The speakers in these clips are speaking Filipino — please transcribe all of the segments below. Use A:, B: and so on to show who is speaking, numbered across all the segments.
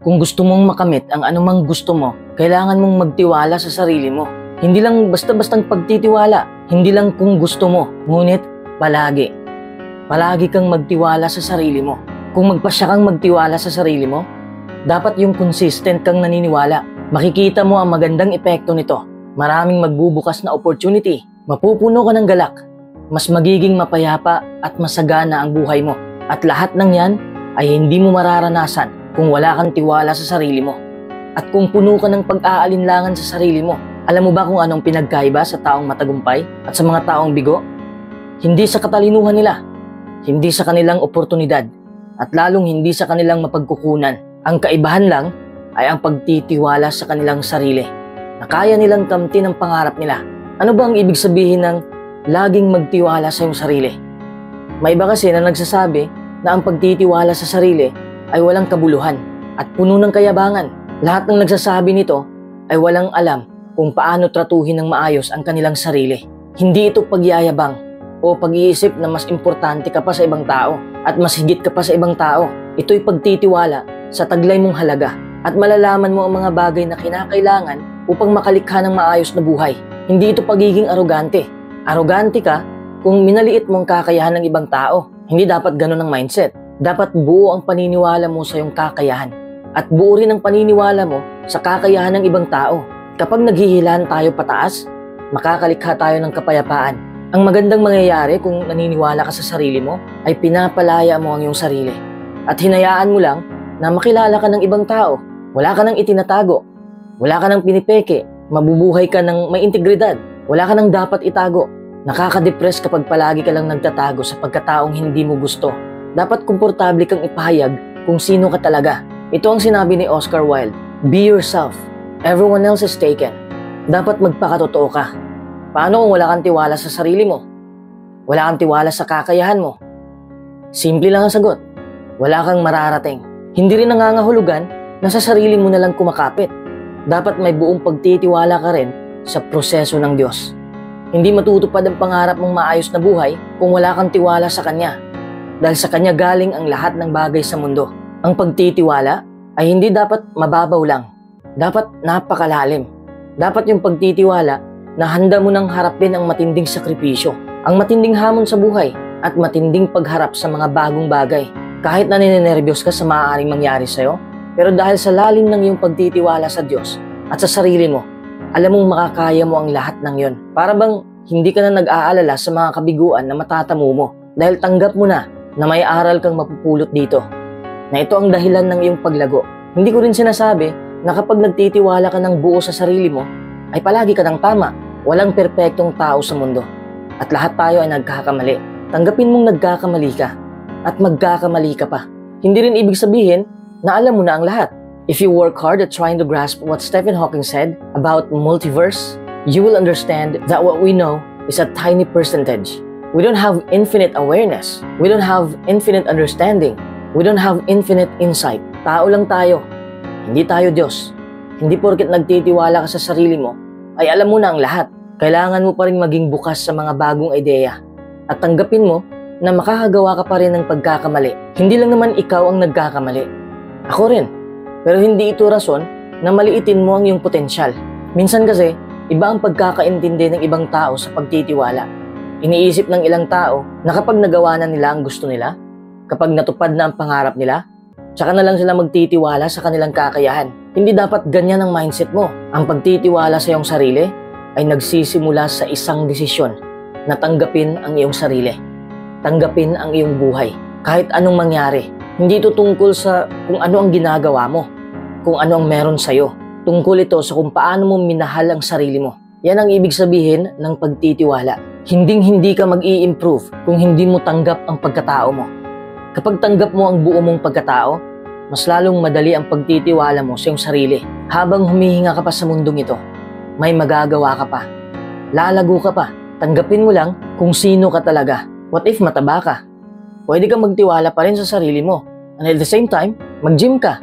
A: Kung gusto mong makamit ang anumang gusto mo, kailangan mong magtiwala sa sarili mo. Hindi lang basta-bastang pagtitiwala, hindi lang kung gusto mo, ngunit palagi. Palagi kang magtiwala sa sarili mo. Kung magpasya kang magtiwala sa sarili mo, dapat yung consistent kang naniniwala. Makikita mo ang magandang epekto nito. Maraming magbubukas na opportunity. Mapupuno ka ng galak. Mas magiging mapayapa at masagana ang buhay mo. At lahat ng yan ay hindi mo mararanasan kung wala kang tiwala sa sarili mo. At kung puno ka ng pag-aalinlangan sa sarili mo, alam mo ba kung anong pinagkaiba sa taong matagumpay at sa mga taong bigo? Hindi sa katalinuhan nila, hindi sa kanilang oportunidad, at lalong hindi sa kanilang mapagkukunan. Ang kaibahan lang ay ang pagtitiwala sa kanilang sarili, na kaya nilang kamtin ang pangarap nila. Ano ba ang ibig sabihin ng laging magtiwala sa iyong sarili? May iba kasi na nagsasabi na ang pagtitiwala sa sarili ay walang kabuluhan at puno ng kayabangan. Lahat ng nagsasabi nito ay walang alam kung paano tratuhin ng maayos ang kanilang sarili. Hindi ito pagyayabang o pag-iisip na mas importante ka pa sa ibang tao at mas higit ka pa sa ibang tao. Ito'y pagtitiwala sa taglay mong halaga at malalaman mo ang mga bagay na kinakailangan upang makalikha ng maayos na buhay. Hindi ito pagiging arogante. Arogante ka kung minaliit mo ang kakayahan ng ibang tao. Hindi dapat ganun ang mindset. Dapat buo ang paniniwala mo sa iyong kakayahan at buo rin ang paniniwala mo sa kakayahan ng ibang tao. Kapag naghihilahan tayo pataas, makakalikha tayo ng kapayapaan. Ang magandang mangyayari kung naniniwala ka sa sarili mo ay pinapalaya mo ang iyong sarili at hinayaan mo lang na makilala ka ng ibang tao. Wala ka nang itinatago, wala ka nang pinipeke, mabubuhay ka ng may integridad, wala ka nang dapat itago. Nakaka-depress kapag palagi ka lang nagtatago sa pagkataong hindi mo gusto. Dapat komportable kang ipahayag kung sino ka talaga. Ito ang sinabi ni Oscar Wilde, "Be yourself. Everyone else is taken." Dapat magpakatotoo ka. Paano kung wala kang tiwala sa sarili mo? Wala kang tiwala sa kakayahan mo? Simple lang ang sagot. Wala kang mararating. Hindi rin nangangahulugan na sa sarili mo na lang kumakapit. Dapat may buong pagtitiwala ka rin sa proseso ng Diyos. Hindi matutupad ang pangarap mong maayos na buhay kung wala kang tiwala sa Kanya. Dahil sa Kanya galing ang lahat ng bagay sa mundo. Ang pagtitiwala ay hindi dapat mababaw lang. Dapat napakalalim. Dapat yung pagtitiwala na handa mo nang harapin ang matinding sakripisyo, ang matinding hamon sa buhay, at matinding pagharap sa mga bagong bagay. Kahit na ninenervyos ka sa maaaring mangyari sa'yo, pero dahil sa lalim ng iyong pagtitiwala sa Diyos at sa sarili mo, alam mong makakaya mo ang lahat ng yon. Para bang hindi ka na nag-aalala sa mga kabiguan na matatamo mo dahil tanggap mo na may aral kang mapupulot dito. Na ito ang dahilan ng iyong paglago. Hindi ko rin sinasabi na kapag nagtitiwala ka ng buo sa sarili mo, ay palagi ka ng tama. Walang perpektong tao sa mundo. At lahat tayo ay nagkakamali. Tanggapin mong nagkakamali ka. At magkakamali ka pa. Hindi rin ibig sabihin na alam mo na ang lahat. If you work hard at trying to grasp what Stephen Hawking said about multiverse, you will understand that what we know is a tiny percentage. We don't have infinite awareness. We don't have infinite understanding. We don't have infinite insight. Tao lang tayo. Hindi tayo Diyos. Hindi porket nagtitiwala ka sa sarili mo, ay alam mo na ang lahat. Kailangan mo pa rin maging bukas sa mga bagong ideya. At tanggapin mo na makakagawa ka pa rin ng pagkakamali. Hindi lang naman ikaw ang nagkakamali. Ako rin. Pero hindi ito rason na maliitin mo ang iyong potensyal. Minsan kasi, iba ang pagkakaintindi ng ibang tao sa pagtitiwala. Iniisip ng ilang tao na kapag nagawa na nila ang gusto nila, kapag natupad na ang pangarap nila, tsaka na lang sila magtitiwala sa kanilang kakayahan. Hindi dapat ganyan ang mindset mo. Ang pagtitiwala sa iyong sarili ay nagsisimula sa isang desisyon na tanggapin ang iyong sarili. Tanggapin ang iyong buhay. Kahit anong mangyari. Hindi ito tungkol sa kung ano ang ginagawa mo, kung ano ang meron sa'yo. Tungkol ito sa kung paano mo minahal ang sarili mo. Yan ang ibig sabihin ng pagtitiwala. Hinding-hindi ka mag-i-improve kung hindi mo tanggap ang pagkatao mo. Kapag tanggap mo ang buo mong pagkatao, mas lalong madali ang pagtitiwala mo sa iyong sarili. Habang humihinga ka pa sa mundong ito, may magagawa ka pa. Lalago ka pa. Tanggapin mo lang kung sino ka talaga. What if mataba ka? Pwede kang magtiwala pa rin sa sarili mo. And at the same time, mag-gym ka.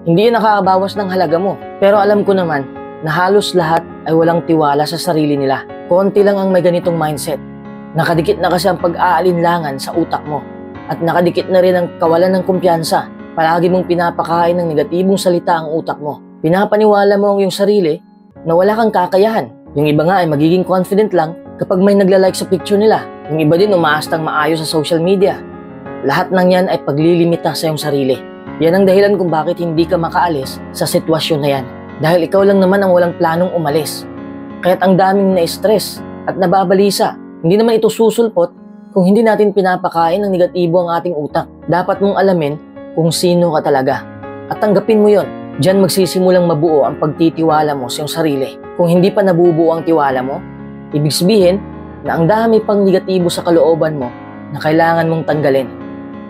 A: Hindi yan nakakabawas ng halaga mo. Pero alam ko naman na halos lahat ay walang tiwala sa sarili nila. Konti lang ang may ganitong mindset. Nakadikit na kasi ang pag-aalinlangan sa utak mo. At nakadikit na rin ang kawalan ng kumpiyansa Palagi mong pinapakain ng negatibong salita ang utak mo. Pinapaniwala mo ang iyong sarili na wala kang kakayahan. Yung iba nga ay magiging confident lang kapag may nagla-like sa picture nila. Yung iba din umaastang maayos sa social media. Lahat ng yan ay paglilimita sa iyong sarili. Yan ang dahilan kung bakit hindi ka makaalis sa sitwasyon na yan. Dahil ikaw lang naman ang walang planong umalis. Kaya't ang daming na-stress at nababalisa. Hindi naman ito susulpot kung hindi natin pinapakain ng negatibo ang ating utak. Dapat mong alamin kung sino ka talaga. At tanggapin mo yon. Diyan magsisimulang mabuo ang pagtitiwala mo sa iyong sarili. Kung hindi pa nabubuo ang tiwala mo, ibig sabihin na ang dami pang negatibo sa kalooban mo na kailangan mong tanggalin.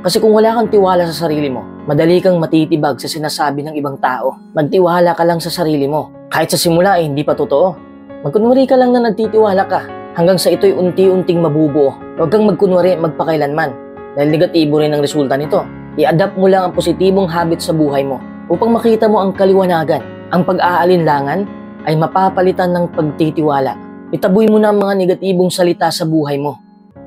A: Kasi kung wala kang tiwala sa sarili mo, madali kang matitibag sa sinasabi ng ibang tao. Magtiwala ka lang sa sarili mo. Kahit sa simula ay hindi pa totoo. Magkunwari ka lang na nagtitiwala ka hanggang sa ito'y unti-unting mabubuo. Huwag kang magkunwari magpakailanman dahil negatibo rin ang resulta nito. I-adapt mo lang ang positibong habit sa buhay mo upang makita mo ang kaliwanagan. Ang pag-aalinlangan ay mapapalitan ng pagtitiwala. Itaboy mo na ang mga negatibong salita sa buhay mo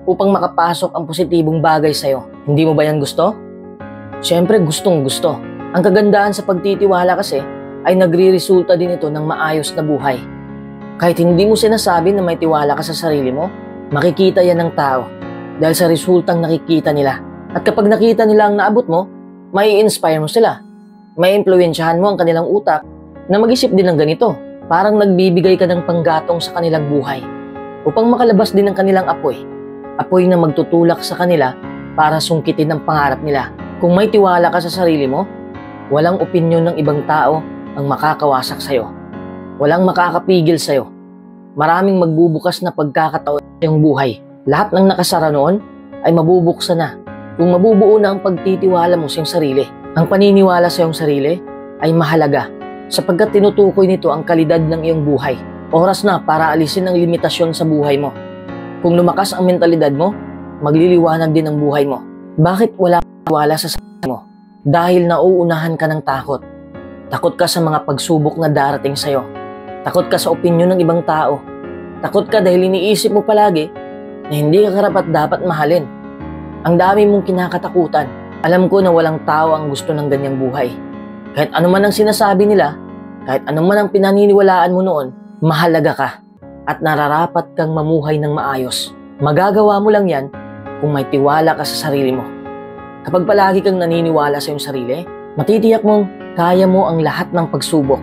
A: upang makapasok ang positibong bagay sa'yo. Hindi mo ba yan gusto? Siyempre gustong gusto. Ang kagandahan sa pagtitiwala kasi ay nagre-resulta din ito ng maayos na buhay. Kahit hindi mo sinasabi na may tiwala ka sa sarili mo, makikita yan ng tao dahil sa resultang nakikita nila. At kapag nakita nila ang naabot mo, may inspire mo sila. May impluwensyahan mo ang kanilang utak na mag-isip din ng ganito. Parang nagbibigay ka ng panggatong sa kanilang buhay upang makalabas din ng kanilang apoy. Apoy na magtutulak sa kanila para sungkitin ang pangarap nila. Kung may tiwala ka sa sarili mo, walang opinyon ng ibang tao ang makakawasak sa'yo. Walang makakapigil sa'yo. Maraming magbubukas na pagkakataon sa iyong buhay. Lahat ng nakasara noon ay mabubuksan na kung mabubuo na ang pagtitiwala mo sa iyong sarili. Ang paniniwala sa iyong sarili ay mahalaga sapagkat tinutukoy nito ang kalidad ng iyong buhay. Oras na para alisin ang limitasyon sa buhay mo. Kung lumakas ang mentalidad mo, magliliwanag din ang buhay mo. Bakit wala kang tiwala sa sarili mo? Dahil nauunahan ka ng takot. Takot ka sa mga pagsubok na darating sa'yo. Takot ka sa opinyon ng ibang tao. Takot ka dahil iniisip mo palagi na hindi ka karapat-dapat mahalin. Ang dami mong kinakatakutan. Alam ko na walang tao ang gusto ng ganyang buhay. Kahit ano man ang sinasabi nila, kahit ano man ang pinaniniwalaan mo noon, mahalaga ka at nararapat kang mamuhay ng maayos. Magagawa mo lang yan kung may tiwala ka sa sarili mo. Kapag palagi kang naniniwala sa iyong sarili, matitiyak mong kaya mo ang lahat ng pagsubok.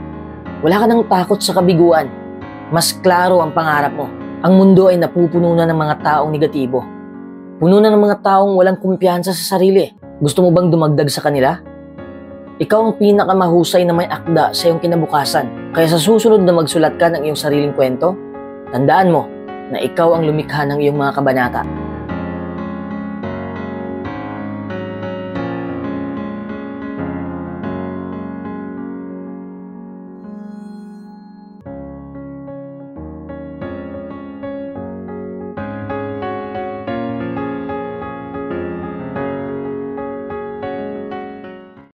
A: Wala ka nang takot sa kabiguan. Mas klaro ang pangarap mo. Ang mundo ay napupuno na ng mga taong negatibo. Puno na ng mga taong walang kumpiyansa sa sarili. Gusto mo bang dumagdag sa kanila? Ikaw ang pinakamahusay na may akda sa iyong kinabukasan. Kaya sa susunod na magsulat ka ng iyong sariling kwento, tandaan mo na ikaw ang lumikha ng iyong mga kabanata.